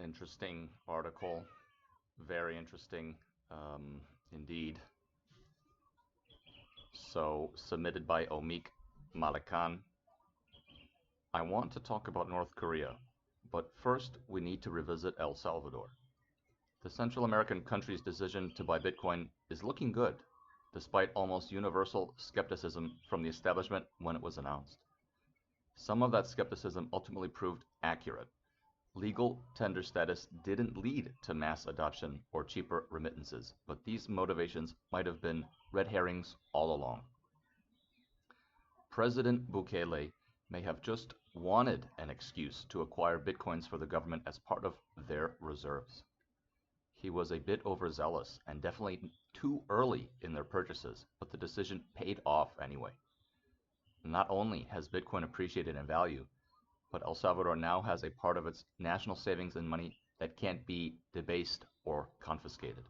Interesting article, very interesting indeed. So, submitted by Omid Malekan. I want to talk about North Korea, but first we need to revisit El Salvador. The Central American country's decision to buy Bitcoin is looking good, despite almost universal skepticism from the establishment when it was announced. Some of that skepticism ultimately proved accurate. Legal tender status didn't lead to mass adoption or cheaper remittances, but these motivations might have been red herrings all along. President Bukele may have just wanted an excuse to acquire bitcoins for the government as part of their reserves. He was a bit overzealous and definitely too early in their purchases, but the decision paid off anyway. Not only has Bitcoin appreciated in value, but El Salvador now has a part of its national savings and money that can't be debased or confiscated.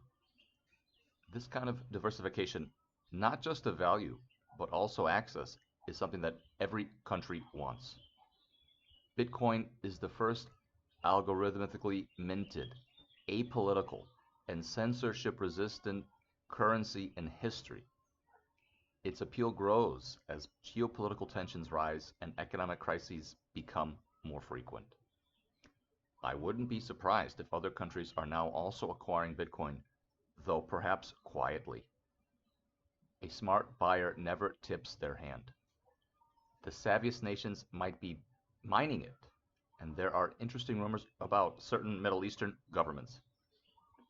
This kind of diversification, not just of value, but also access, is something that every country wants. Bitcoin is the first algorithmically minted, apolitical, and censorship-resistant currency in history. Its appeal grows as geopolitical tensions rise and economic crises become more frequent. I wouldn't be surprised if other countries are now also acquiring Bitcoin, though perhaps quietly. A smart buyer never tips their hand. The savviest nations might be mining it, and there are interesting rumors about certain Middle Eastern governments.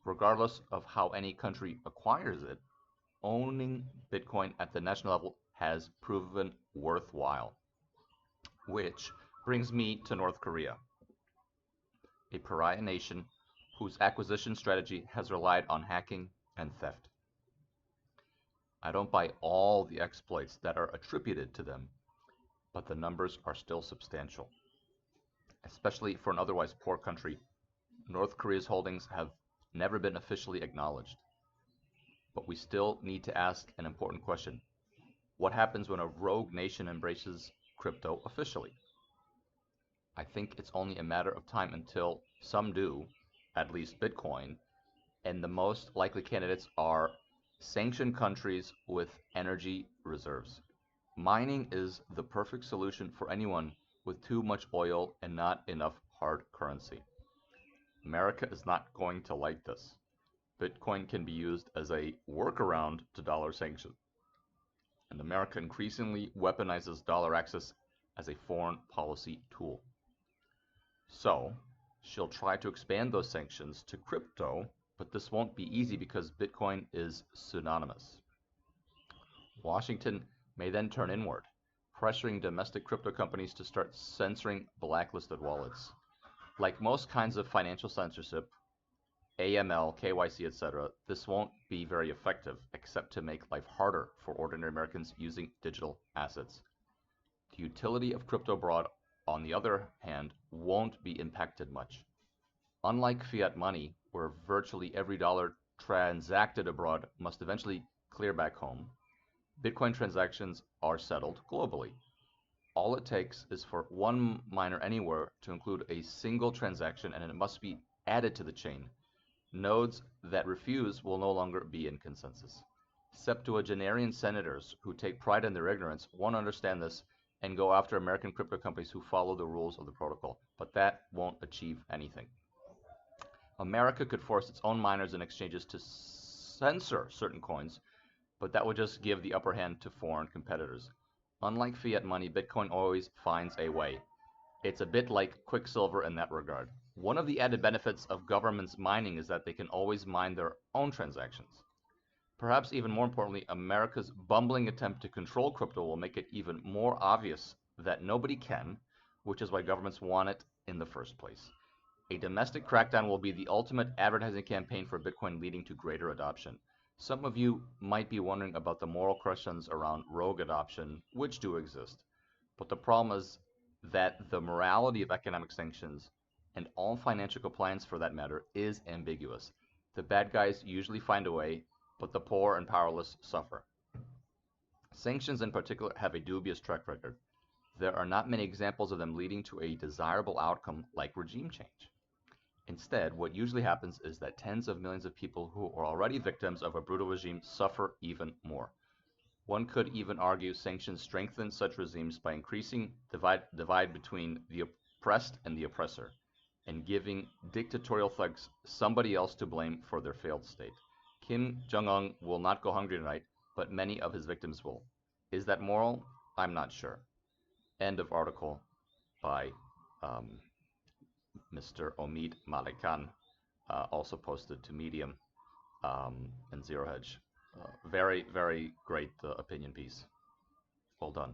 Regardless of how any country acquires it, owning Bitcoin at the national level has proven worthwhile. Which brings me to North Korea, a pariah nation whose acquisition strategy has relied on hacking and theft. I don't buy all the exploits that are attributed to them, but the numbers are still substantial. Especially for an otherwise poor country, North Korea's holdings have never been officially acknowledged. But we still need to ask an important question. What happens when a rogue nation embraces crypto officially? I think it's only a matter of time until some do, at least Bitcoin, and the most likely candidates are sanctioned countries with energy reserves. Mining is the perfect solution for anyone with too much oil and not enough hard currency. America is not going to like this. Bitcoin can be used as a workaround to dollar sanctions, and America increasingly weaponizes dollar access as a foreign policy tool. So, she'll try to expand those sanctions to crypto, but this won't be easy because Bitcoin is synonymous. Washington may then turn inward, pressuring domestic crypto companies to start censoring blacklisted wallets. Like most kinds of financial censorship, AML, KYC, etc., this won't be very effective, except to make life harder for ordinary Americans using digital assets. The utility of crypto abroad, on the other hand, won't be impacted much. Unlike fiat money, where virtually every dollar transacted abroad must eventually clear back home, Bitcoin transactions are settled globally. All it takes is for one miner anywhere to include a single transaction, and it must be added to the chain. Nodes that refuse will no longer be in consensus. Septuagenarian senators who take pride in their ignorance won't understand this and go after American crypto companies who follow the rules of the protocol, but that won't achieve anything. America could force its own miners and exchanges to censor certain coins, but that would just give the upper hand to foreign competitors. Unlike fiat money, Bitcoin always finds a way. It's a bit like Quicksilver in that regard. One of the added benefits of governments mining is that they can always mine their own transactions. Perhaps even more importantly, America's bumbling attempt to control crypto will make it even more obvious that nobody can, which is why governments want it in the first place. A domestic crackdown will be the ultimate advertising campaign for Bitcoin, leading to greater adoption. Some of you might be wondering about the moral questions around rogue adoption, which do exist. But the problem is that the morality of economic sanctions, and all financial compliance for that matter, is ambiguous. The bad guys usually find a way, but the poor and powerless suffer. Sanctions in particular have a dubious track record. There are not many examples of them leading to a desirable outcome like regime change. Instead, what usually happens is that tens of millions of people who are already victims of a brutal regime suffer even more. One could even argue sanctions strengthen such regimes by increasing the divide between the oppressed and the oppressor, and giving dictatorial thugs somebody else to blame for their failed state. Kim Jong-un will not go hungry tonight, but many of his victims will. Is that moral? I'm not sure. End of article by Mr. Omid Malekan, also posted to Medium and Zero Hedge. Very, very great opinion piece. Well done.